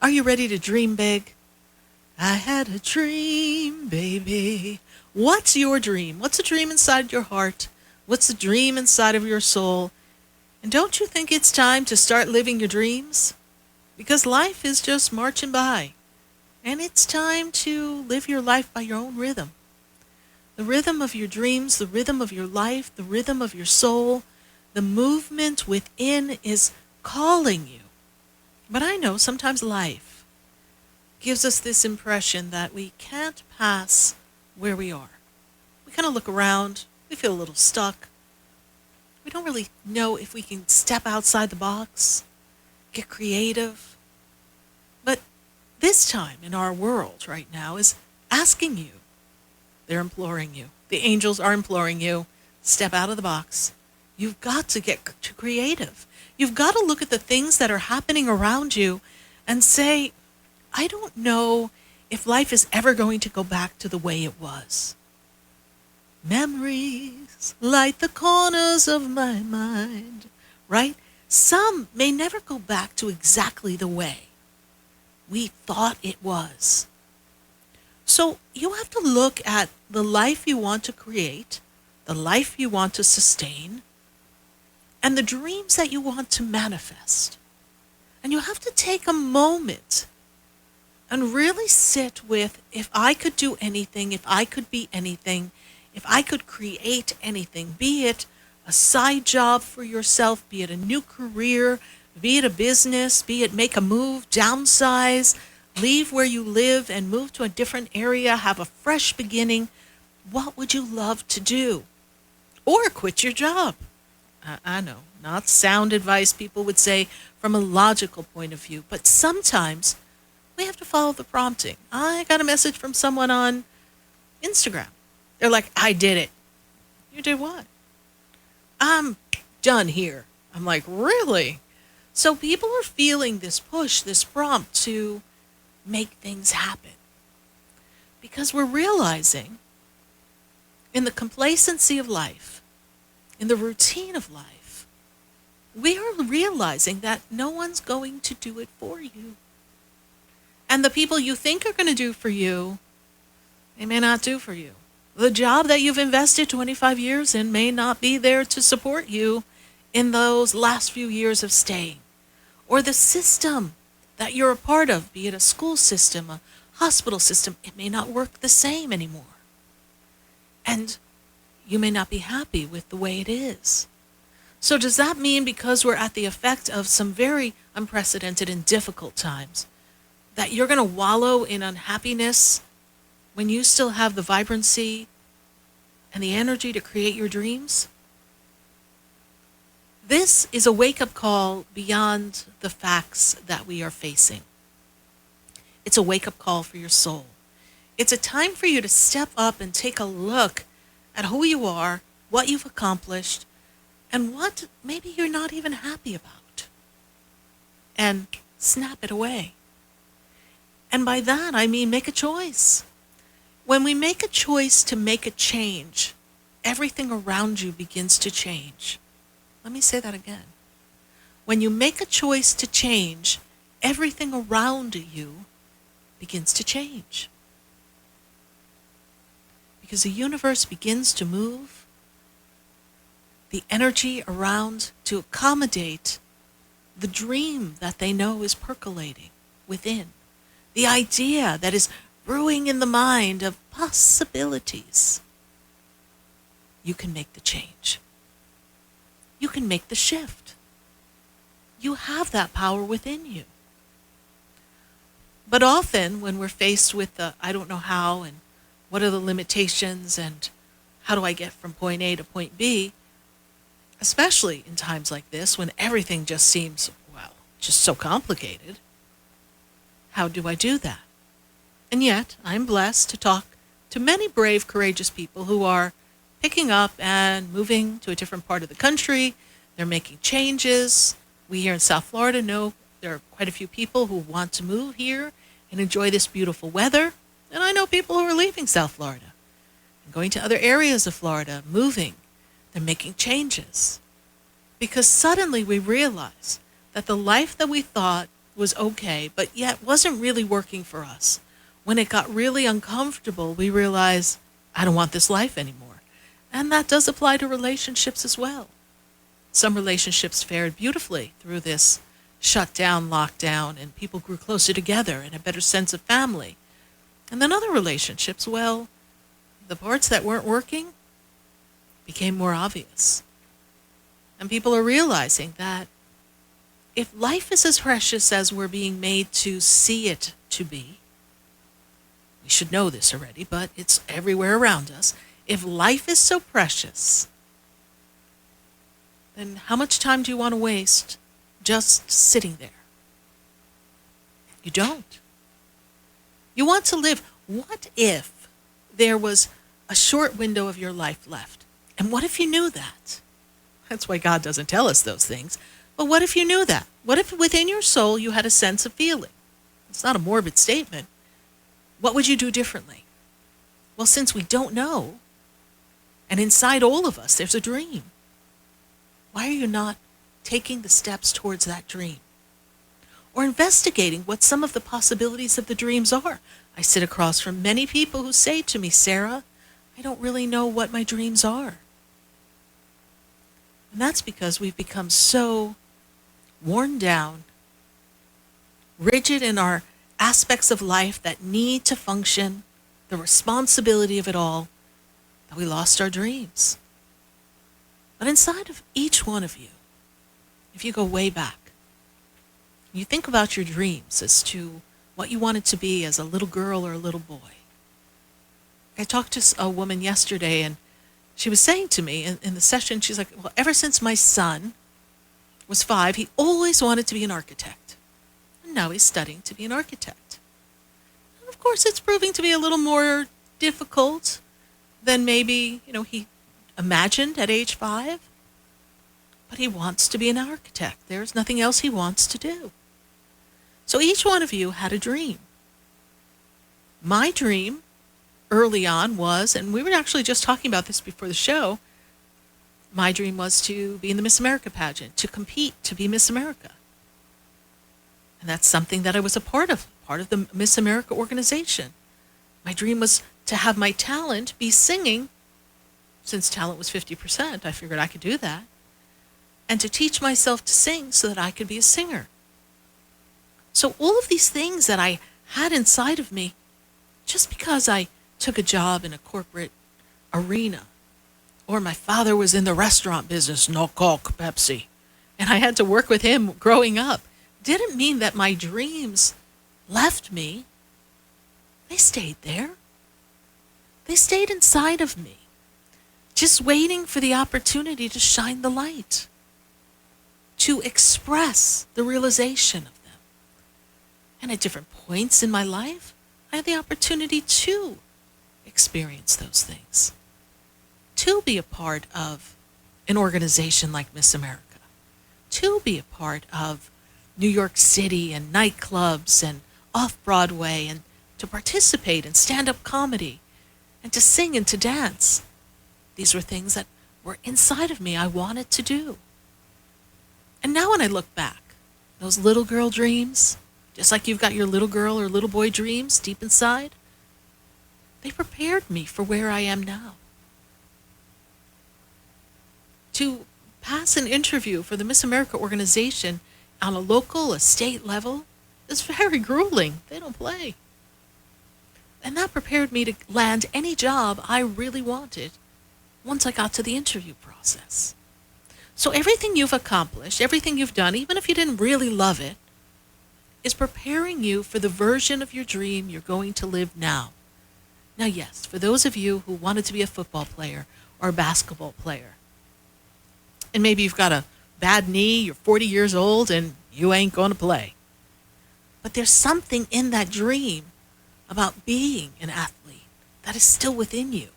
Are you ready to dream big? I had a dream, baby. What's your dream? What's a dream inside your heart? What's a dream inside of your soul? And don't you think it's time to start living your dreams? Because life is just marching by. And it's time to live your life by your own rhythm. The rhythm of your dreams, the rhythm of your life, the rhythm of your soul, the movement within is calling you. But I know sometimes life gives us this impression that we can't pass where we are. We kind of look around, we feel a little stuck. We don't really know if we can step outside the box, get creative. But this time in our world right now is asking you. They're imploring you. The angels are imploring you. Step out of the box. You've got to get creative. You've got to look at the things that are happening around you and say, I don't know if life is ever going to go back to the way it was. Memories light the corners of my mind, right? Some may never go back to exactly the way we thought it was. So you have to look at the life you want to create, the life you want to sustain, and the dreams that you want to manifest. And you have to take a moment and really sit with, if I could do anything, if I could be anything, if I could create anything, be it a side job for yourself, be it a new career, be it a business, be it make a move, downsize, leave where you live and move to a different area, have a fresh beginning. What would you love to do? Or quit your job. I know, not sound advice, people would say, from a logical point of view. But sometimes we have to follow the prompting. I got a message from someone on Instagram. They're like, I did it. You did what? I'm done here. I'm like, really? So people are feeling this push, this prompt to make things happen. Because we're realizing in the complacency of life, in the routine of life, we are realizing that no one's going to do it for you. And the people you think are going to do for you, they may not do for you. The job that you've invested 25 years in may not be there to support you in those last few years of staying. Or the system that you're a part of, be it a school system, a hospital system, it may not work the same anymore. And you may not be happy with the way it is. So does that mean because we're at the effect of some very unprecedented and difficult times that you're going to wallow in unhappiness when you still have the vibrancy and the energy to create your dreams? This is a wake-up call beyond the facts that we are facing. It's a wake-up call for your soul. It's a time for you to step up and take a look at who you are, what you've accomplished, and what maybe you're not even happy about. And snap it away. And by that, I mean make a choice. When we make a choice to make a change, everything around you begins to change. Let me say that again. When you make a choice to change, everything around you begins to change. Because the universe begins to move, the energy around to accommodate the dream that they know is percolating within, the idea that is brewing in the mind of possibilities. You can make the change. You can make the shift. You have that power within you. But often when we're faced with the I don't know how and what are the limitations and how do I get from point A to point B, especially in times like this when everything just seems, well, just so complicated, how do I do that? And yet I'm blessed to talk to many brave, courageous people who are picking up and moving to a different part of the country. They're making changes. We here in South Florida know there are quite a few people who want to move here and enjoy this beautiful weather. And I know people who are leaving South Florida and going to other areas of Florida, moving. They're making changes. Because suddenly we realize that the life that we thought was okay, but yet wasn't really working for us. When it got really uncomfortable, we realized, I don't want this life anymore. And that does apply to relationships as well. Some relationships fared beautifully through this shutdown, lockdown, and people grew closer together and a better sense of family. And then other relationships, well, the parts that weren't working became more obvious. And people are realizing that if life is as precious as we're being made to see it to be, we should know this already, but it's everywhere around us. If life is so precious, then how much time do you want to waste just sitting there? You don't. You want to live. What if there was a short window of your life left? And what if you knew that? That's why God doesn't tell us those things. But what if you knew that? What if within your soul you had a sense of feeling? It's not a morbid statement. What would you do differently? Well, since we don't know, and inside all of us there's a dream, why are you not taking the steps towards that dream? Or investigating what some of the possibilities of the dreams are. I sit across from many people who say to me, Sarah, I don't really know what my dreams are. And that's because we've become so worn down, rigid in our aspects of life that need to function, the responsibility of it all, that we lost our dreams. But inside of each one of you, if you go way back, you think about your dreams as to what you wanted to be as a little girl or a little boy. I talked to a woman yesterday, and she was saying to me in the session, she's like, well, ever since my son was 5, he always wanted to be an architect. And now he's studying to be an architect. And of course, it's proving to be a little more difficult than maybe, he imagined at age 5. But he wants to be an architect. There's nothing else he wants to do. So each one of you had a dream. My dream early on was, and we were actually just talking about this before the show, my dream was to be in the Miss America pageant, to compete, to be Miss America. And that's something that I was a part of the Miss America organization. My dream was to have my talent be singing. Since talent was 50%, I figured I could do that. And to teach myself to sing so that I could be a singer. So all of these things that I had inside of me, just because I took a job in a corporate arena, or my father was in the restaurant business, no Coke, Pepsi, and I had to work with him growing up, didn't mean that my dreams left me. They stayed there. They stayed inside of me, just waiting for the opportunity to shine the light, to express the realization of them. And at different points in my life, I had the opportunity to experience those things, to be a part of an organization like Miss America, to be a part of New York City and nightclubs and off-Broadway, and to participate in stand-up comedy and to sing and to dance. These were things that were inside of me I wanted to do. And now when I look back, those little girl dreams, just like you've got your little girl or little boy dreams deep inside, they prepared me for where I am now. To pass an interview for the Miss America organization on a local, a state level is very grueling. They don't play. And that prepared me to land any job I really wanted once I got to the interview process. So everything you've accomplished, everything you've done, even if you didn't really love it, is preparing you for the version of your dream you're going to live now. Now, yes, for those of you who wanted to be a football player or a basketball player, and maybe you've got a bad knee, you're 40 years old, and you ain't going to play. But there's something in that dream about being an athlete that is still within you.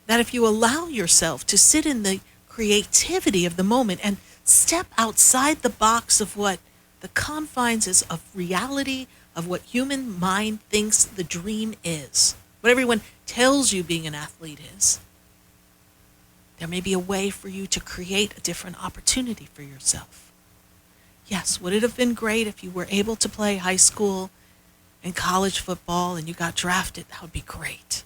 That if you allow yourself to sit in the creativity of the moment and step outside the box of what the confines is of reality, of what human mind thinks the dream is, what everyone tells you being an athlete is, there may be a way for you to create a different opportunity for yourself. Yes, would it have been great if you were able to play high school and college football and you got drafted? That would be great.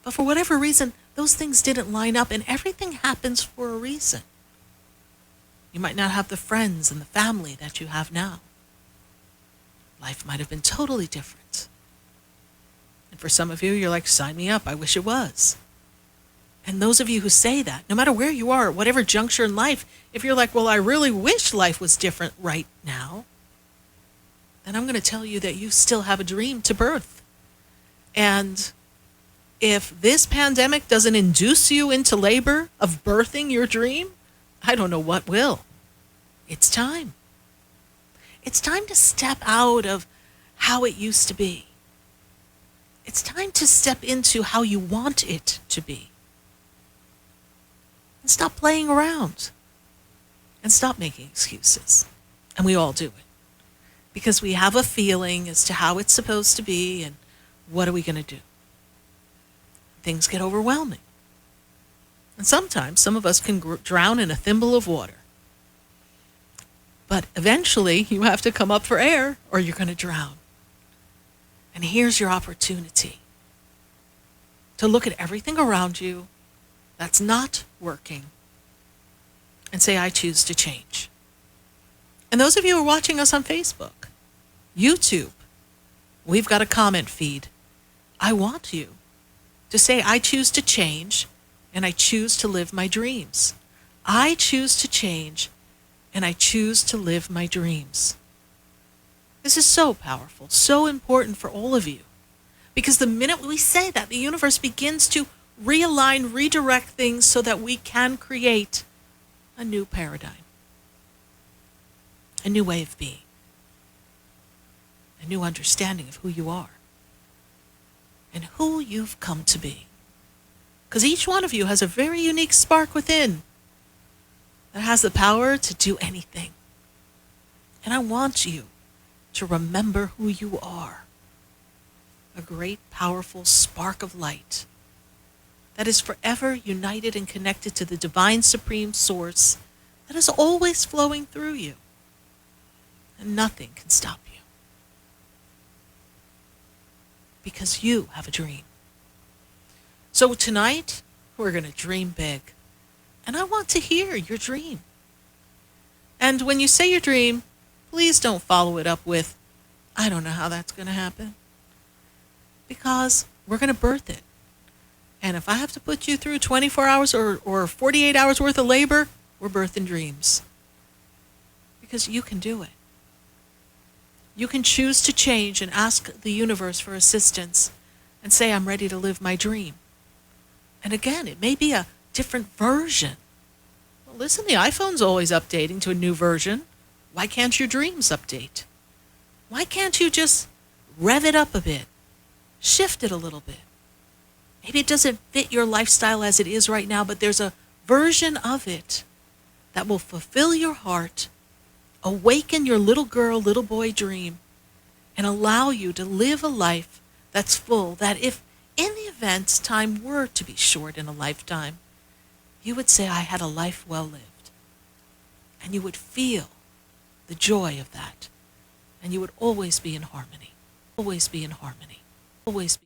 But for whatever reason, those things didn't line up, and everything happens for a reason. You might not have the friends and the family that you have now. Life might have been totally different. And for some of you, you're like, sign me up. I wish it was. And those of you who say that, no matter where you are, at whatever juncture in life, if you're like, well, I really wish life was different right now, then I'm going to tell you that you still have a dream to birth. And if this pandemic doesn't induce you into labor of birthing your dream, I don't know what will. It's time. It's time to step out of how it used to be. It's time to step into how you want it to be. And stop playing around. And stop making excuses. And we all do it. Because we have a feeling as to how it's supposed to be, and what are we going to do? Things get overwhelming. And sometimes some of us can drown in a thimble of water. But eventually you have to come up for air or you're going to drown. And here's your opportunity to look at everything around you that's not working and say, I choose to change. And those of you who are watching us on Facebook, YouTube, we've got a comment feed. I want you to say, I choose to change, and I choose to live my dreams. I choose to change, and I choose to live my dreams. This is so powerful, so important for all of you. Because the minute we say that, the universe begins to realign, redirect things so that we can create a new paradigm, a new way of being, a new understanding of who you are and who you've come to be. Because each one of you has a very unique spark within that has the power to do anything. And I want you to remember who you are. A great, powerful spark of light that is forever united and connected to the divine supreme source that is always flowing through you. And nothing can stop you. Because you have a dream. So tonight, we're going to dream big. And I want to hear your dream. And when you say your dream, please don't follow it up with, I don't know how that's going to happen. Because we're going to birth it. And if I have to put you through 24 hours or 48 hours worth of labor, we're birthing dreams. Because you can do it. You can choose to change and ask the universe for assistance and say, I'm ready to live my dream. And again, it may be a different version. Well, listen, the iPhone's always updating to a new version. Why can't your dreams update? Why can't you just rev it up a bit? Shift it a little bit. Maybe it doesn't fit your lifestyle as it is right now, but there's a version of it that will fulfill your heart, awaken your little girl, little boy dream, and allow you to live a life that's full, that if in the event time were to be short in a lifetime, you would say, I had a life well lived. And you would feel the joy of that. And you would always be in harmony. Always be in harmony. Always be